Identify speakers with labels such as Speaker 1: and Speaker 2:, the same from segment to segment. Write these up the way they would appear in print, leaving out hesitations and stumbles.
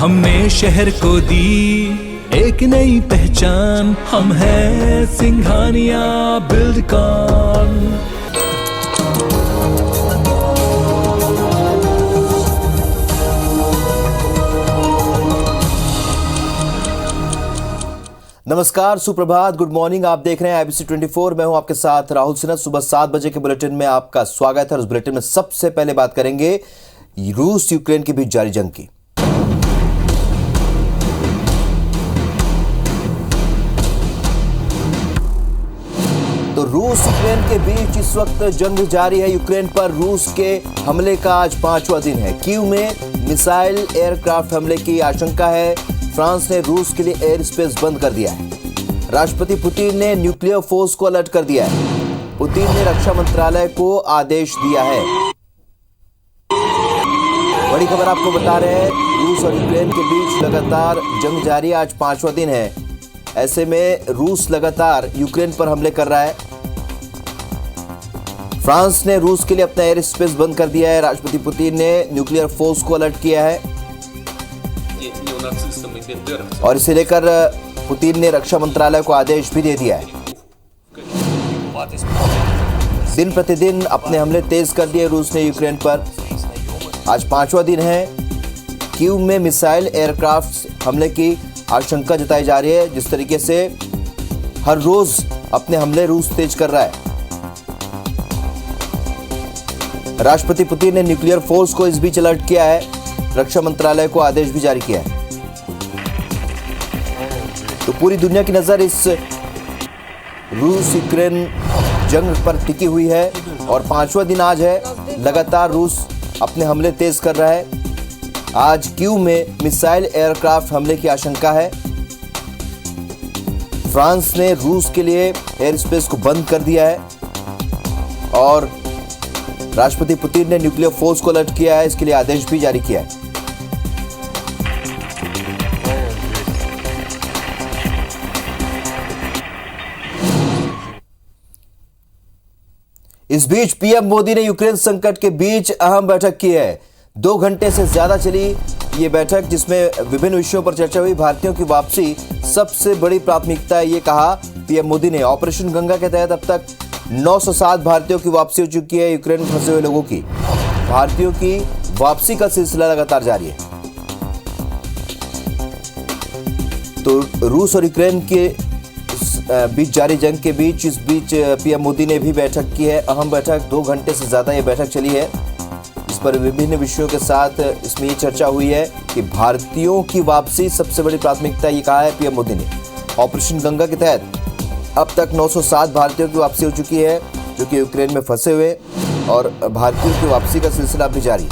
Speaker 1: हमने शहर को दी एक नई पहचान, हम हैं सिंघानिया बिल्डकॉन।
Speaker 2: नमस्कार, सुप्रभात, गुड मॉर्निंग। आप देख रहे हैं IBC 24। मैं हूं आपके साथ राहुल सिन्हा। सुबह 7 बजे के बुलेटिन में आपका स्वागत है। उस बुलेटिन में सबसे पहले बात करेंगे रूस यूक्रेन के बीच जारी जंग की। तो रूस यूक्रेन के बीच इस वक्त जंग जारी है। यूक्रेन पर रूस के हमले का आज 5वां दिन है। कीव में मिसाइल एयरक्राफ्ट हमले की आशंका है। फ्रांस ने रूस के लिए एयर स्पेस बंद कर दिया है। राष्ट्रपति पुतिन ने न्यूक्लियर फोर्स को अलर्ट कर दिया है। पुतिन ने रक्षा मंत्रालय को आदेश दिया है। बड़ी खबर आपको बता रहे हैं, रूस और यूक्रेन के बीच लगातार जंग जारी, आज 5वां दिन है। ऐसे में रूस लगातार यूक्रेन पर हमले कर रहा है। फ्रांस ने रूस के लिए अपना एयर स्पेस बंद कर दिया है। राष्ट्रपति पुतिन ने न्यूक्लियर फोर्स को अलर्ट किया है और इसे लेकर पुतिन ने रक्षा मंत्रालय को आदेश भी दे दिया है। दिन प्रतिदिन अपने हमले तेज कर दिए रूस ने यूक्रेन पर। आज 5वां दिन है। कीव में मिसाइल एयरक्राफ्ट हमले की आशंका जताई जा रही है। जिस तरीके से हर रोज अपने हमले रूस तेज कर रहा है। राष्ट्रपति पुतिन ने न्यूक्लियर फोर्स को इस बीच अलर्ट किया है। रक्षा मंत्रालय को आदेश भी जारी किया है। तो पूरी दुनिया की नजर इस रूस यूक्रेन जंग पर टिकी हुई है और 5वां दिन आज है। लगातार रूस अपने हमले तेज कर रहा है। आज कीव में मिसाइल एयरक्राफ्ट हमले की आशंका है। फ्रांस ने रूस के लिए एयर स्पेस को बंद कर दिया है और राष्ट्रपति पुतिन ने न्यूक्लियर फोर्स को अलर्ट किया है। इसके लिए आदेश भी जारी किया है। इस बीच पीएम मोदी ने यूक्रेन संकट के बीच अहम बैठक की है। 2 घंटे से ज्यादा चली ये बैठक, जिसमें विभिन्न विषयों पर चर्चा हुई। भारतीयों की वापसी सबसे बड़ी प्राथमिकता है, ये कहा पीएम मोदी ने। ऑपरेशन गंगा के तहत अब तक 907 भारतीयों की वापसी हो चुकी है। यूक्रेन में फंसे हुए लोगों की भारतीयों की वापसी का सिलसिला लगातार जारी है। तो रूस और यूक्रेन के बीच जारी जंग के बीच इस बीच पीएम मोदी ने भी बैठक की है। अहम बैठक, 2 घंटे से ज्यादा ये बैठक चली है। इस पर विभिन्न विषयों के साथ इसमें ये चर्चा हुई है कि भारतीयों की वापसी सबसे बड़ी प्राथमिकता, ये कहा है पीएम मोदी ने। ऑपरेशन गंगा के तहत अब तक 907 भारतीयों की वापसी हो चुकी है, जो कि यूक्रेन में फंसे हुए, और भारतीयों की वापसी का सिलसिला भी जारी है।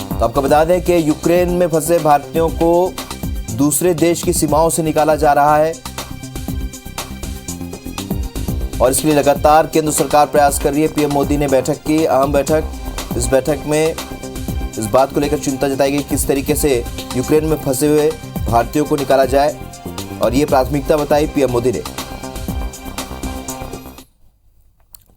Speaker 2: तो आपको बता दें कि यूक्रेन में फंसे भारतीयों को दूसरे देश की सीमाओं से निकाला जा रहा है और इसके लिए लगातार केंद्र सरकार प्रयास कर रही है। पीएम मोदी ने बैठक की, अहम बैठक। इस बैठक में इस बात को लेकर चिंता जताई गई किस तरीके से यूक्रेन में फंसे हुए भारतीयों को निकाला जाए, और ये प्राथमिकता बताई पीएम मोदी ने।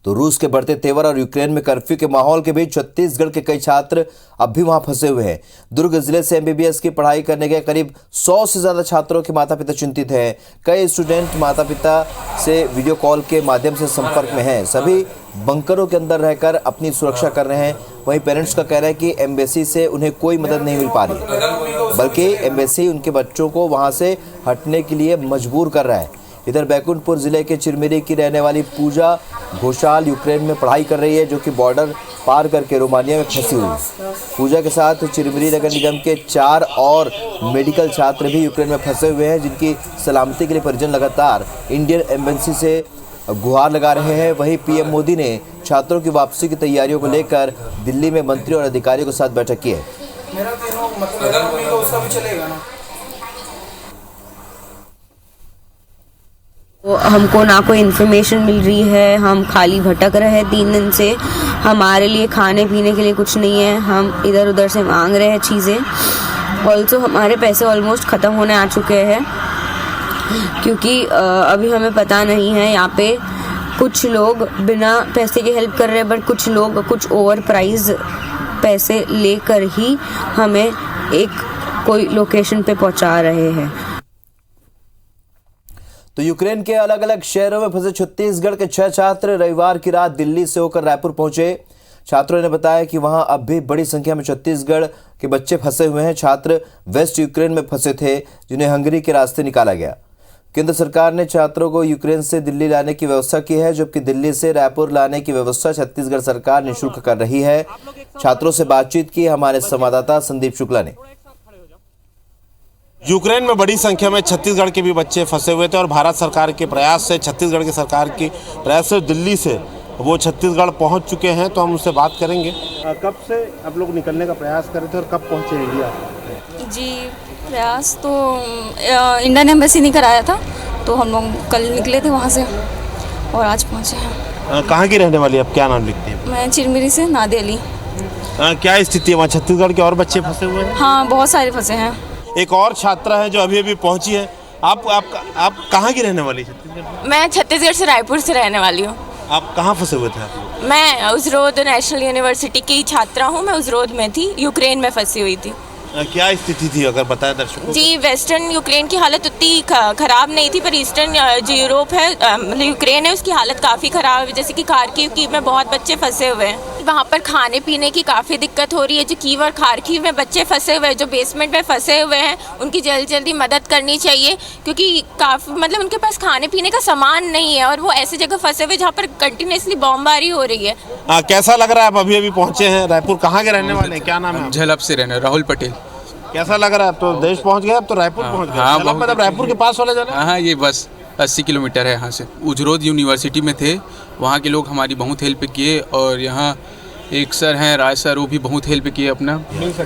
Speaker 2: तो रूस के बढ़ते तेवर और यूक्रेन में कर्फ्यू के माहौल के बीच छत्तीसगढ़ के कई छात्र अब भी वहां फंसे हुए हैं। दुर्ग जिले से MBBS की पढ़ाई करने गए करीब 100 से ज्यादा छात्रों के माता पिता चिंतित हैं। कई स्टूडेंट माता पिता से वीडियो कॉल के माध्यम से संपर्क में हैं। सभी बंकरों के अंदर रहकर अपनी सुरक्षा कर रहे हैं। वहीं पेरेंट्स का कहना है कि एम्बेसी से उन्हें कोई मदद नहीं मिल पा रही, बल्कि एम्बेसी उनके बच्चों को वहां से हटने के लिए मजबूर कर रहा है। इधर बैकुंठपुर जिले के चिरमिरी की रहने वाली पूजा घोषाल यूक्रेन में पढ़ाई कर रही है, जो कि बॉर्डर पार करके रोमानिया में फंसी हुई है। पूजा के साथ चिरमिरी नगर निगम के 4 और मेडिकल छात्र भी यूक्रेन में फंसे हुए हैं, जिनकी सलामती के लिए परिजन लगातार इंडियन एम्बेसी से गुहार लगा रहे हैं। वहीं पीएम मोदी ने छात्रों की वापसी की तैयारियों को लेकर दिल्ली में मंत्री और अधिकारियों के साथ बैठक की है।
Speaker 3: मेरा मतलब उसका भी चलेगा ना।
Speaker 4: तो हमको ना कोई इन्फॉर्मेशन मिल रही है। हम खाली भटक रहे हैं 3 दिन से। हमारे लिए खाने पीने के लिए कुछ नहीं है। हम इधर उधर से मांग रहे हैं चीज़ें। ऑल्सो हमारे पैसे ऑलमोस्ट ख़त्म होने आ चुके हैं, क्योंकि अभी हमें पता नहीं है। यहाँ पे कुछ लोग बिना पैसे के हेल्प कर रहे हैं, बट कुछ लोग कुछ ओवर प्राइस पैसे लेकर ही हमें एक कोई लोकेशन पे पहुंचा रहे हैं।
Speaker 2: तो यूक्रेन के अलग अलग शहरों में फंसे छत्तीसगढ़ के 6 छात्र रविवार की रात दिल्ली से होकर रायपुर पहुंचे। छात्रों ने बताया कि वहां अब भी बड़ी संख्या में छत्तीसगढ़ के बच्चे फंसे हुए हैं। छात्र वेस्ट यूक्रेन में फंसे थे, जिन्हें हंगरी के रास्ते निकाला गया। केंद्र सरकार ने छात्रों को यूक्रेन से दिल्ली लाने की व्यवस्था की है, जबकि दिल्ली से रायपुर लाने की व्यवस्था छत्तीसगढ़ सरकार निःशुल्क कर रही है। छात्रों से बातचीत की हमारे संवाददाता संदीप शुक्ला ने।
Speaker 5: यूक्रेन में बड़ी संख्या में छत्तीसगढ़ के भी बच्चे फंसे हुए थे और भारत सरकार के प्रयास से, छत्तीसगढ़ की सरकार की प्रयास से दिल्ली से वो छत्तीसगढ़ पहुंच चुके हैं। तो हम उससे बात करेंगे। कब से आप लोग निकलने का प्रयास कर रहे थे और कब पहुंचे इंडिया?
Speaker 6: जी, प्रयास तो इंडियन एम्बेसी ने कराया था, तो हम लोग कल निकले थे वहाँ से और आज पहुँचे हैं।
Speaker 5: कहाँ की रहने वाली आप, क्या नाम लिखती हैं?
Speaker 6: मैं चिरमिरी से नादिया अली।
Speaker 5: क्या स्थिति है वहाँ? छत्तीसगढ़ के और बच्चे फंसे हुए हैं?
Speaker 6: हाँ, बहुत सारे फंसे हैं।
Speaker 5: एक और छात्रा है जो अभी अभी पहुंची है। आप कहाँ की रहने वाली? छत्तीसगढ़।
Speaker 7: मैं छत्तीसगढ़ से, रायपुर से रहने वाली हूँ।
Speaker 5: आप कहाँ फंसे हुए थे आप?
Speaker 7: मैं उजरोद नेशनल यूनिवर्सिटी की छात्रा हूँ। मैं उजरोद में थी, यूक्रेन में फंसी हुई थी।
Speaker 5: क्या स्थिति थी अगर बताएं दर्शकों?
Speaker 7: जी, वेस्टर्न यूक्रेन की हालत उतनी ख़राब नहीं थी, पर ईस्टर्न जो यूरोप है, मतलब यूक्रेन है, उसकी हालत काफ़ी ख़राब है। जैसे कि खार्किव की में बहुत बच्चे फंसे हुए हैं। वहाँ पर खाने पीने की काफ़ी दिक्कत हो रही है। जो कीव और खार्किव में बच्चे फंसे हुए हैं, जो बेसमेंट में फंसे हुए हैं, उनकी जल्दी मदद करनी चाहिए, क्योंकि काफ़ी मतलब उनके पास खाने पीने का सामान नहीं है और वो ऐसी जगह फंसे हुए जहाँ पर कंटिन्यूसली बमबारी हो रही है।
Speaker 5: कैसा लग रहा है? आप अभी अभी पहुँचे हैं रायपुर। कहाँ के रहने वाले हैं? क्या नाम है?
Speaker 8: झेलप से रहने, राहुल पटेल।
Speaker 5: कैसा लग रहा है? अब तो देश पहुंच गए, अब तो रायपुर पहुंच गए।
Speaker 8: हाँ,
Speaker 5: मतलब रायपुर के पास वाला जाना?
Speaker 8: हाँ, ये बस 80 किलोमीटर है यहाँ से। उजरोद यूनिवर्सिटी में थे, वहाँ के लोग हमारी बहुत हेल्प किए और यहाँ एक सर हैं राय सर, वो भी बहुत हेल्प किए अपना।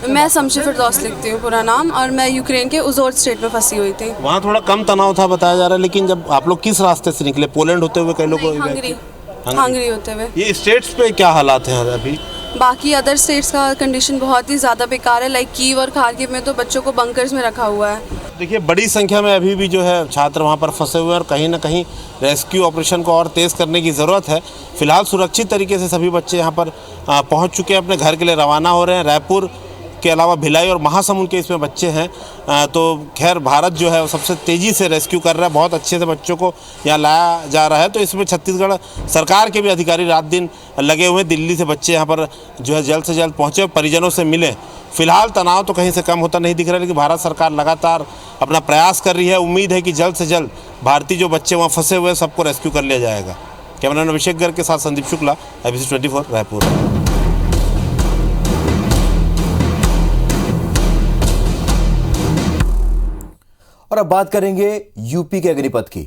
Speaker 9: मैं शमशी फिरदौस लिखती हूँ पूरा नाम, और मैं यूक्रेन के उजोर्द स्टेट में फंसी हुई थी।
Speaker 5: वहाँ थोड़ा कम तनाव था बताया जा रहा है, लेकिन जब आप लोग किस रास्ते से निकले? पोलैंड होते हुए कई लोग?
Speaker 9: हंगरी होते हुए।
Speaker 5: ये स्टेट्स पे क्या हालात हैं अभी?
Speaker 9: बाकी अदर स्टेट्स का कंडीशन बहुत ही ज़्यादा बेकार है। लाइक कीव और खार्किव में तो बच्चों को बंकर्स में रखा हुआ है।
Speaker 5: देखिए, बड़ी संख्या में अभी भी जो है छात्र वहाँ पर फंसे हुए हैं और कहीं ना कहीं रेस्क्यू ऑपरेशन को और तेज़ करने की ज़रूरत है। फिलहाल सुरक्षित तरीके से सभी बच्चे यहाँ पर पहुँच चुके हैं, अपने घर के लिए रवाना हो रहे हैं। रायपुर के अलावा भिलाई और महासमुंद के इसमें बच्चे हैं। तो खैर भारत जो है वो सबसे तेज़ी से रेस्क्यू कर रहा है, बहुत अच्छे से बच्चों को यहाँ लाया जा रहा है। तो इसमें छत्तीसगढ़ सरकार के भी अधिकारी रात दिन लगे हुए। दिल्ली से बच्चे यहाँ पर जो है जल्द से जल्द पहुँचे, परिजनों से मिले। फिलहाल तनाव तो कहीं से कम होता नहीं दिख रहा है, लेकिन भारत सरकार लगातार अपना प्रयास कर रही है। उम्मीद है कि जल्द से जल्द भारतीय जो बच्चे वहाँ फंसे हुए हैं सबको रेस्क्यू कर लिया जाएगा। कैमरामैन अभिषेक गर्ग के साथ संदीप शुक्ला, ABC 24 रायपुर।
Speaker 2: और अब बात करेंगे यूपी के अग्निपथ की।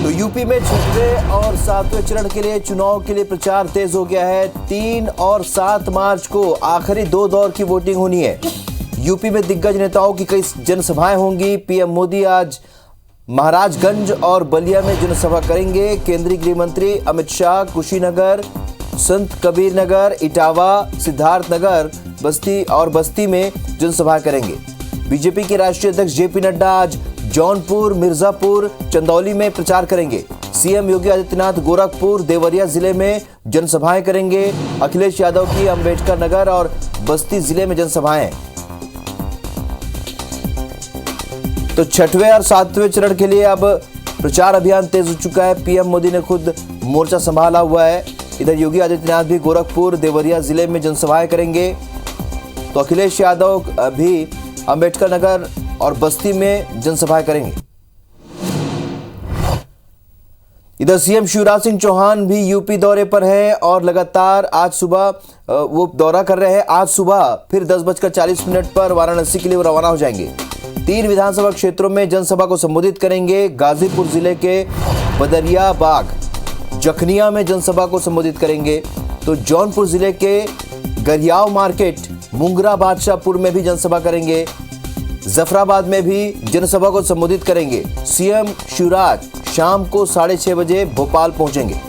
Speaker 2: तो यूपी में 6वें और 7वें चरण के लिए चुनाव के लिए प्रचार तेज हो गया है। 3 और 7 मार्च को आखिरी 2 दौर की वोटिंग होनी है। यूपी में दिग्गज नेताओं की कई जनसभाएं होंगी। पीएम मोदी आज महाराजगंज और बलिया में जनसभा करेंगे। केंद्रीय गृह मंत्री अमित शाह कुशीनगर, संत कबीर नगर, इटावा, सिद्धार्थनगर, बस्ती में जनसभा करेंगे। बीजेपी के राष्ट्रीय अध्यक्ष जेपी नड्डा आज जौनपुर, मिर्जापुर, चंदौली में प्रचार करेंगे। सीएम योगी आदित्यनाथ गोरखपुर, देवरिया जिले में जनसभाएं करेंगे। अखिलेश यादव की अंबेडकर नगर और बस्ती जिले में जनसभाएं। तो 6वें और 7वें चरण के लिए अब प्रचार अभियान तेज हो चुका है। पीएम मोदी ने खुद मोर्चा संभाला हुआ है। इधर योगी आदित्यनाथ भी गोरखपुर, देवरिया जिले में जनसभाएं करेंगे। तो अखिलेश यादव भी अंबेडकर नगर और बस्ती में जनसभाएं करेंगे। इधर सीएम शिवराज सिंह चौहान भी यूपी दौरे पर है और लगातार आज सुबह वो दौरा कर रहे हैं। आज सुबह फिर 10:40 पर वाराणसी के लिए रवाना हो जाएंगे। 3 विधानसभा क्षेत्रों में जनसभा को संबोधित करेंगे। गाजीपुर जिले के बदरियाबाग, जखनिया में जनसभा को संबोधित करेंगे। तो जौनपुर जिले के गरियाव मार्केट, मुंगरा बादशाहपुर में भी जनसभा करेंगे। जफराबाद में भी जनसभा को संबोधित करेंगे। सीएम शिवराज शाम को 6:30 बजे भोपाल पहुंचेंगे।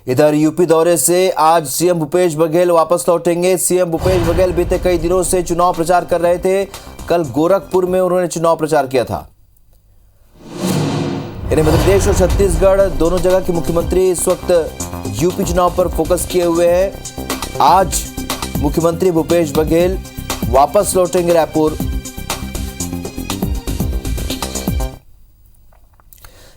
Speaker 2: इधर यूपी दौरे से आज सीएम भूपेश बघेल वापस लौटेंगे। सीएम भूपेश बघेल बीते कई दिनों से चुनाव प्रचार कर रहे थे। कल गोरखपुर में उन्होंने चुनाव प्रचार किया था। मध्य प्रदेश और छत्तीसगढ़ दोनों जगह के मुख्यमंत्री इस वक्त यूपी चुनाव पर फोकस किए हुए हैं। आज मुख्यमंत्री भूपेश बघेल वापस लौटेंगे रायपुर।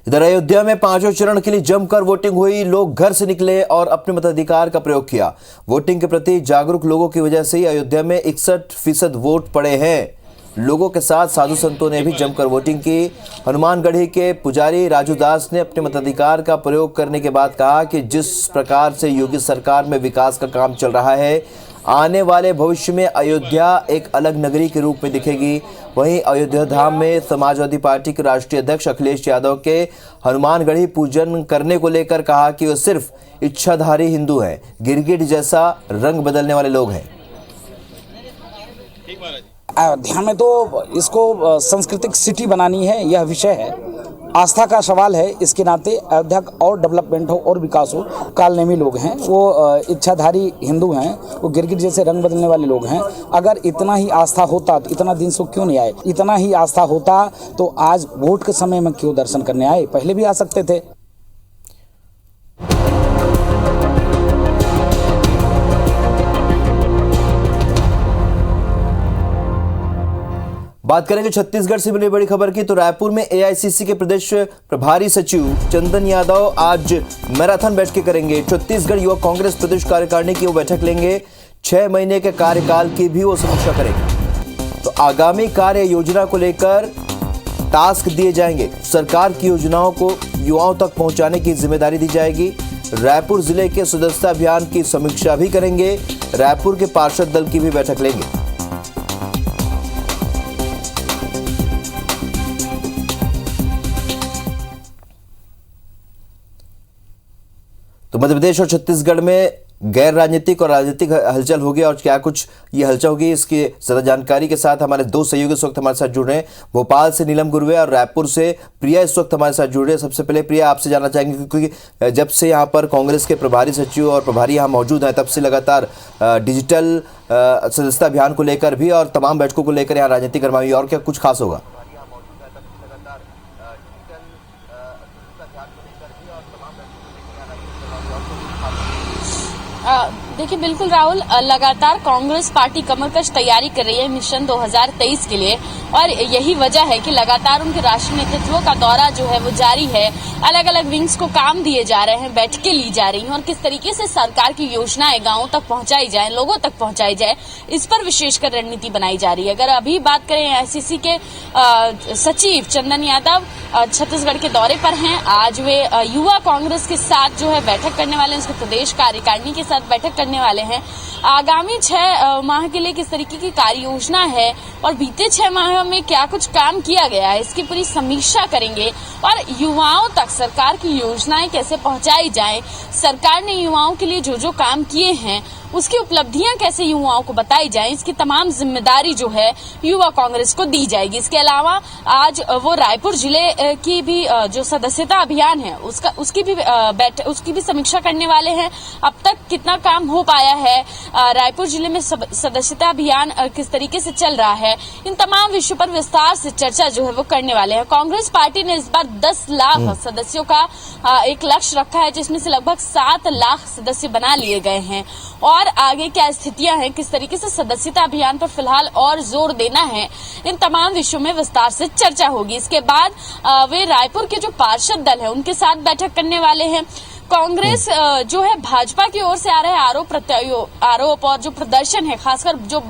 Speaker 2: इधर अयोध्या में पांचों चरण के लिए जमकर वोटिंग हुई। लोग घर से निकले और अपने मताधिकार का प्रयोग किया। वोटिंग के प्रति जागरूक लोगों की वजह से ही अयोध्या में 61% वोट पड़े हैं। लोगों के साथ साधु संतों ने भी जमकर वोटिंग की। हनुमानगढ़ी के पुजारी राजू दास ने अपने मताधिकार का प्रयोग करने के बाद कहा कि जिस प्रकार से योगी सरकार में विकास का काम चल रहा है, आने वाले भविष्य में अयोध्या एक अलग नगरी के रूप में दिखेगी। वहीं अयोध्या धाम में समाजवादी पार्टी के राष्ट्रीय अध्यक्ष अखिलेश यादव के हनुमानगढ़ी पूजन करने को लेकर कहा कि वे सिर्फ इच्छाधारी हिंदू हैं, गिरगिट जैसा रंग बदलने वाले लोग हैं।
Speaker 10: अयोध्या में तो इसको सांस्कृतिक सिटी बनानी है, यह विषय है, आस्था का सवाल है। इसके नाते अयोध्या और डेवलपमेंट हो और विकास हो। कालनेमी लोग हैं, वो इच्छाधारी हिंदू हैं, वो गिरगिट जैसे रंग बदलने वाले लोग हैं। अगर इतना ही आस्था होता तो इतना दिन से क्यों नहीं आए? इतना ही आस्था होता तो आज वोट के समय में क्यों दर्शन करने आए? पहले भी आ सकते थे।
Speaker 2: बात करेंगे छत्तीसगढ़ से मिली बड़ी खबर की, तो रायपुर में एआईसीसी के प्रदेश प्रभारी सचिव चंदन यादव आज मैराथन बैठकें करेंगे। छत्तीसगढ़ युवा कांग्रेस प्रदेश कार्यकारिणी की वो बैठक लेंगे। 6 महीने के कार्यकाल की भी वो समीक्षा करेंगे। तो आगामी कार्य योजना को लेकर टास्क दिए जाएंगे। सरकार की योजनाओं को युवाओं तक पहुंचाने की जिम्मेदारी दी जाएगी। रायपुर जिले के सदस्यता अभियान की समीक्षा भी करेंगे। रायपुर के पार्षद दल की भी बैठक लेंगे। तो मध्य प्रदेश और छत्तीसगढ़ में गैर राजनीतिक और राजनीतिक हलचल होगी, और क्या कुछ ये हलचल होगी, इसकी ज्यादा जानकारी के साथ हमारे दो सहयोगी इस वक्त हमारे साथ जुड़ रहे हैं। भोपाल से नीलम गुरवे और रायपुर से प्रिया इस वक्त हमारे साथ जुड़ रहे हैं। सबसे पहले प्रिया, आपसे जानना चाहेंगे क्योंकि जब से यहाँ पर कांग्रेस के प्रभारी सचिव और प्रभारी यहाँ मौजूद हैं, तब से लगातार डिजिटल सदस्यता अभियान को लेकर भी और तमाम बैठकों को लेकर यहाँ राजनीति गरमाई, और क्या कुछ खास होगा?
Speaker 11: देखिए बिल्कुल राहुल, लगातार कांग्रेस पार्टी कमरकश तैयारी कर रही है मिशन 2023 के लिए, और यही वजह है कि लगातार उनके राष्ट्रीय नेतृत्व का दौरा जो है वो जारी है। अलग अलग विंग्स को काम दिए जा रहे हैं, बैठकें ली जा रही हैं, और किस तरीके से सरकार की योजनाएं गांवों तक पहुंचाई जाए, लोगों तक पहुंचाई जाए, इस पर विशेषकर रणनीति बनाई जा रही है। अगर अभी बात करें, एआईसीसी के सचिव चंदन यादव छत्तीसगढ़ के दौरे पर हैं। आज वे युवा कांग्रेस के साथ जो है बैठक करने वाले हैं, उसके प्रदेश कार्यकारिणी के साथ बैठक करने वाले हैं। आगामी 6 माह के लिए किस तरीके की कार्य योजना है और बीते 6 माह में क्या कुछ काम किया गया है, इसकी पूरी समीक्षा करेंगे, और युवाओं तक सरकार की योजनाएं कैसे पहुंचाई जाएं, सरकार ने युवाओं के लिए जो जो काम किए हैं उसकी उपलब्धियां कैसे युवाओं को बताई जाएं, इसकी तमाम जिम्मेदारी जो है युवा कांग्रेस को दी जाएगी। इसके अलावा आज वो रायपुर जिले की भी जो सदस्यता अभियान है उसकी भी समीक्षा करने वाले हैं। अब तक कितना काम हो पाया है, रायपुर जिले में सदस्यता अभियान किस तरीके से चल रहा है, इन तमाम विषयों पर विस्तार से चर्चा जो है वो करने वाले हैं। कांग्रेस पार्टी ने इस बार 10 लाख सदस्यों का एक लक्ष्य रखा है, जिसमें से लगभग 7 लाख सदस्य बना लिए गए हैं, और आगे क्या स्थितियां हैं, किस तरीके से सदस्यता अभियान पर फिलहाल और जोर देना है, इन तमाम विषयों में विस्तार से चर्चा होगी। इसके बाद वे रायपुर के जो पार्षद दल है उनके साथ बैठक करने वाले हैं। कांग्रेस जो है भाजपा की ओर से आ रहे आरोप और जो प्रदर्शन है, खासकर जो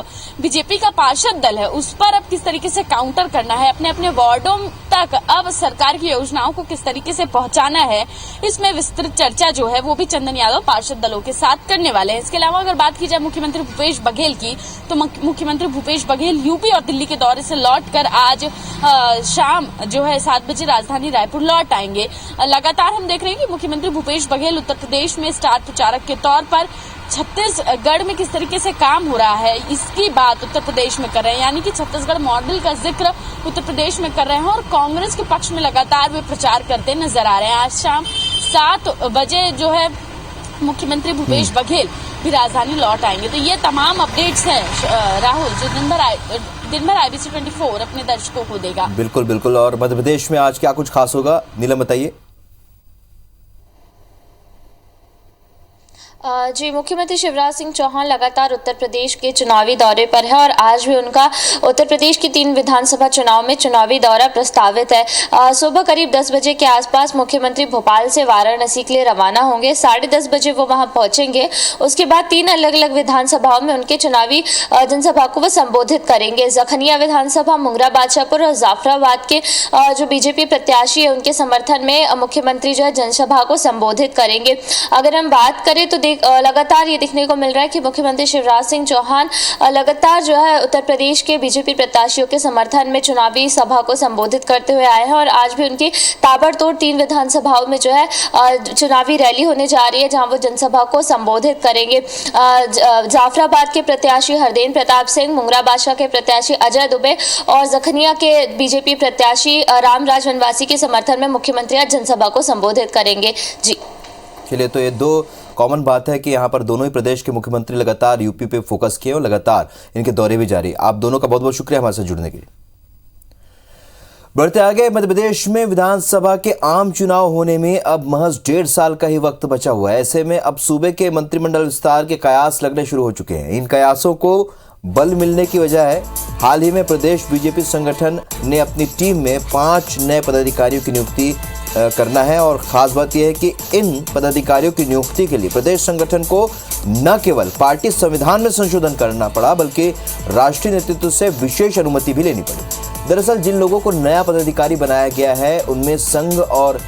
Speaker 11: बीजेपी का पार्षद दल है, उस पर अब किस तरीके से काउंटर करना है, अपने अपने वार्डों तक अब सरकार की योजनाओं को किस तरीके से पहुंचाना है, इसमें विस्तृत चर्चा जो है वो भी चंदन यादव पार्षद दलों के साथ करने वाले हैं। इसके अलावा अगर बात की जाए मुख्यमंत्री भूपेश बघेल की, तो मुख्यमंत्री भूपेश बघेल यूपी और दिल्ली के दौरे से लौटकर आज शाम जो है 7 बजे राजधानी रायपुर लौट आएंगे। लगातार हम देख रहे हैं कि मुख्यमंत्री भूपेश बघेल उत्तर प्रदेश में स्टार प्रचारक के तौर पर छत्तीसगढ़ में किस तरीके से काम हो रहा है, इसकी बात उत्तर प्रदेश में कर रहे हैं, यानी कि छत्तीसगढ़ मॉडल का जिक्र उत्तर प्रदेश में कर रहे हैं, और कांग्रेस के पक्ष में लगातार वे प्रचार करते नजर आ रहे हैं। आज शाम 7 बजे जो है मुख्यमंत्री भूपेश बघेल भी राजधानी लौट आएंगे। तो ये तमाम अपडेट्स हैं राहुल, जो दिन भर दिन भर IBC 24 अपने दर्शकों को देगा।
Speaker 2: बिल्कुल बिल्कुल। और मध्य प्रदेश में आज क्या कुछ खास होगा, नीलम बताइए।
Speaker 12: जी, मुख्यमंत्री शिवराज सिंह चौहान लगातार उत्तर प्रदेश के चुनावी दौरे पर है और आज भी उनका उत्तर प्रदेश की 3 विधानसभा चुनाव में चुनावी दौरा प्रस्तावित है। सुबह करीब 10 बजे के आसपास मुख्यमंत्री भोपाल से वाराणसी के लिए रवाना होंगे। 10:30 बजे वो वहां पहुंचेंगे। उसके बाद 3 अलग अलग विधानसभाओं में उनके चुनावी जनसभा को वो संबोधित करेंगे। जखनिया विधानसभा, मुंगरा बादशाहपुर और जाफराबाद के जो बीजेपी प्रत्याशी है उनके समर्थन में मुख्यमंत्री जो है जनसभा को संबोधित करेंगे। अगर हम बात करें तो लगातार ये देखने को मिल रहा है कि मुख्यमंत्री शिवराज सिंह चौहान लगातार जो है उत्तर प्रदेश के बीजेपी प्रत्याशियों के समर्थन में चुनावी सभा को संबोधित करते हुए आए हैं और आज भी उनकी ताबड़तोड़ 3 विधानसभाओं में जो है चुनावी रैली होने जा रही है, जहां वो जनसभा को संबोधित करेंगे। जाफराबाद के प्रत्याशी हरदेन प्रताप सिंह, मुंगरा बादशाह के प्रत्याशी अजय दुबे और जखनिया के बीजेपी प्रत्याशी रामराज वनवासी के समर्थन में मुख्यमंत्री आज जनसभा को संबोधित करेंगे। जी
Speaker 2: चलिए, तो ये 2 कॉमन बात है कि यहाँ पर दोनों ही प्रदेश के मुख्यमंत्री लगातार यूपी पे फोकस किए और लगातार इनके दौरे भी जारी। आप दोनों का बहुत बहुत शुक्रिया हमारे साथ जुड़ने के लिए। बढ़ते आगे, मध्य प्रदेश में विधानसभा के आम चुनाव होने में अब महज 1.5 साल का ही वक्त बचा हुआ है। ऐसे में अब सूबे के मंत्रिमंडल विस्तार के कयास लगने शुरू हो चुके हैं। इन कयासों को बल मिलने की वजह है हाल ही में प्रदेश बीजेपी संगठन ने अपनी टीम में 5 नए पदाधिकारियों की नियुक्ति करना है। और खास बात यह है कि इन पदाधिकारियों की नियुक्ति के लिए प्रदेश संगठन को न केवल पार्टी संविधान में संशोधन करना पड़ा बल्कि राष्ट्रीय नेतृत्व से विशेष अनुमति भी लेनी पड़ी। दरअसल जिन लोगों को नया पदाधिकारी बनाया गया है उनमें संघ और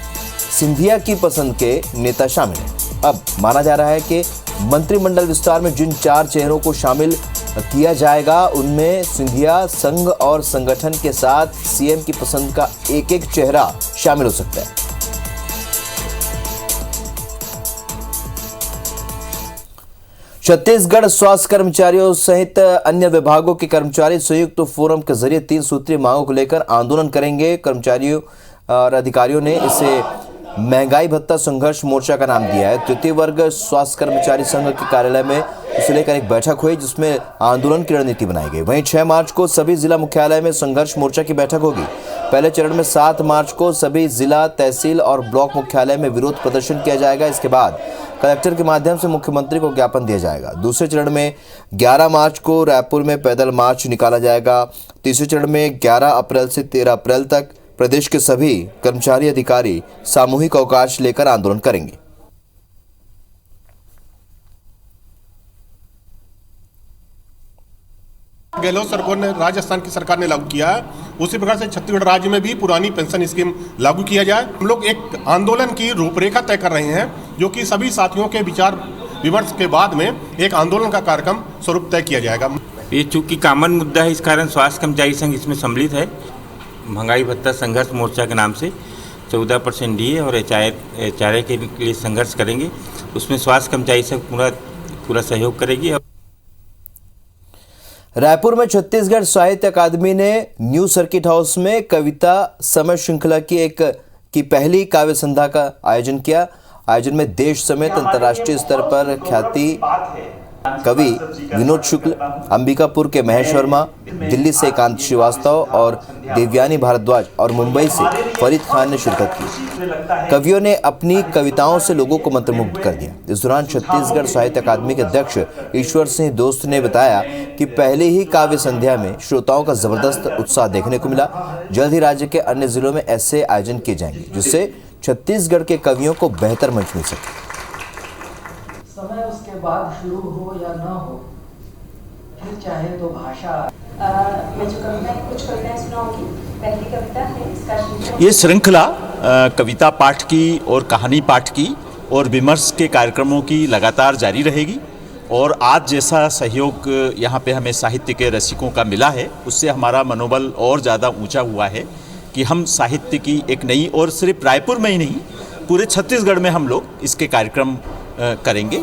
Speaker 2: सिंधिया की पसंद के नेता शामिल हैं। अब माना जा रहा है कि मंत्रिमंडल विस्तार में जिन 4 चेहरों को शामिल किया जाएगा उनमें सिंधिया, संघ और संगठन के साथ सीएम की पसंद का एक चेहरा शामिल हो सकता है। छत्तीसगढ़ स्वास्थ्य कर्मचारियों सहित अन्य विभागों के कर्मचारी संयुक्त फोरम के जरिए 3 सूत्रीय मांगों को लेकर आंदोलन करेंगे। कर्मचारियों और अधिकारियों ने इसे महंगाई भत्ता संघर्ष मोर्चा का नाम दिया है। तृतीय वर्ग स्वास्थ्य कर्मचारी संघ के कार्यालय में इसे लेकर एक बैठक हुई जिसमें आंदोलन की रणनीति बनाई गई। वहीं 6 मार्च को सभी जिला मुख्यालय में संघर्ष मोर्चा की बैठक होगी। पहले चरण में 7 मार्च को सभी जिला, तहसील और ब्लॉक मुख्यालय में विरोध प्रदर्शन किया जाएगा। इसके बाद कलेक्टर के माध्यम से मुख्यमंत्री को ज्ञापन दिया जाएगा। दूसरे चरण में 11 मार्च को रायपुर में पैदल मार्च निकाला जाएगा। तीसरे चरण में 11 अप्रैल से 13 अप्रैल तक प्रदेश के सभी कर्मचारी अधिकारी सामूहिक अवकाश लेकर आंदोलन करेंगे।
Speaker 13: गहलोत सरकार ने, राजस्थान की सरकार ने लागू किया है, उसी प्रकार से छत्तीसगढ़ राज्य में भी पुरानी पेंशन स्कीम लागू किया जाए। हम लोग एक आंदोलन की रूपरेखा तय कर रहे हैं जो कि सभी साथियों के विचार विमर्श के बाद में एक आंदोलन का कार्यक्रम स्वरूप तय किया जाएगा।
Speaker 14: ये चूंकि कॉमन मुद्दा है, इस कारण स्वास्थ्य कर्मचारी संघ इसमें सम्मिलित है। महंगाई भत्ता संघर्ष मोर्चा के नाम से 14% डीए और HRA के लिए संघर्ष करेंगे। उसमें स्वास्थ्य कर्मचारी संघ पूरा सहयोग करेगी।
Speaker 2: रायपुर में छत्तीसगढ़ साहित्य अकादमी ने न्यू सर्किट हाउस में कविता समय श्रृंखला की पहली काव्य संध्या का आयोजन किया। आयोजन में देश समेत अंतर्राष्ट्रीय स्तर पर ख्याति कवि विनोद शुक्ल, अंबिकापुर के महेश वर्मा, दिल्ली से कांत श्रीवास्तव और देवयानी भारद्वाज और मुंबई से फरीद खान ने शिरकत की। कवियों ने अपनी कविताओं से लोगों को मंत्रमुग्ध कर दिया। इस दौरान छत्तीसगढ़ साहित्य अकादमी के अध्यक्ष ईश्वर सिंह दोस्त ने बताया कि पहले ही काव्य संध्या में श्रोताओं का जबरदस्त उत्साह देखने को मिला। जल्द ही राज्य के अन्य जिलों में ऐसे आयोजन किए जाएंगे जिससे छत्तीसगढ़ के कवियों को बेहतर मंच मिल सके।
Speaker 15: समय उसके बाद शुरू हो या ना हो, फिर चाहे तो भाषा। मैं जो कुछ कविताएं सुनाऊंगी। पहली कविता है, इसका
Speaker 16: ये श्रृंखला कविता पाठ की और कहानी पाठ की और विमर्श के कार्यक्रमों की लगातार जारी रहेगी। और आज जैसा सहयोग यहाँ पे हमें साहित्य के रसिकों का मिला है, उससे हमारा मनोबल और ज़्यादा ऊंचा हुआ है कि हम साहित्य की एक नई, और सिर्फ रायपुर में ही नहीं पूरे छत्तीसगढ़ में हम लोग इसके कार्यक्रम करेंगे।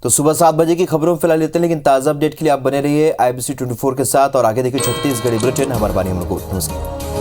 Speaker 2: तो सुबह 7 बजे की खबरों में फिलहाल लेते हैं, लेकिन ताज़ा अपडेट के लिए आप बने रहिए IBC 24 के साथ और आगे देखिए छत्तीसगढ़ी बुलेटिन। हमारे बानी हम लोग को नमस्कार।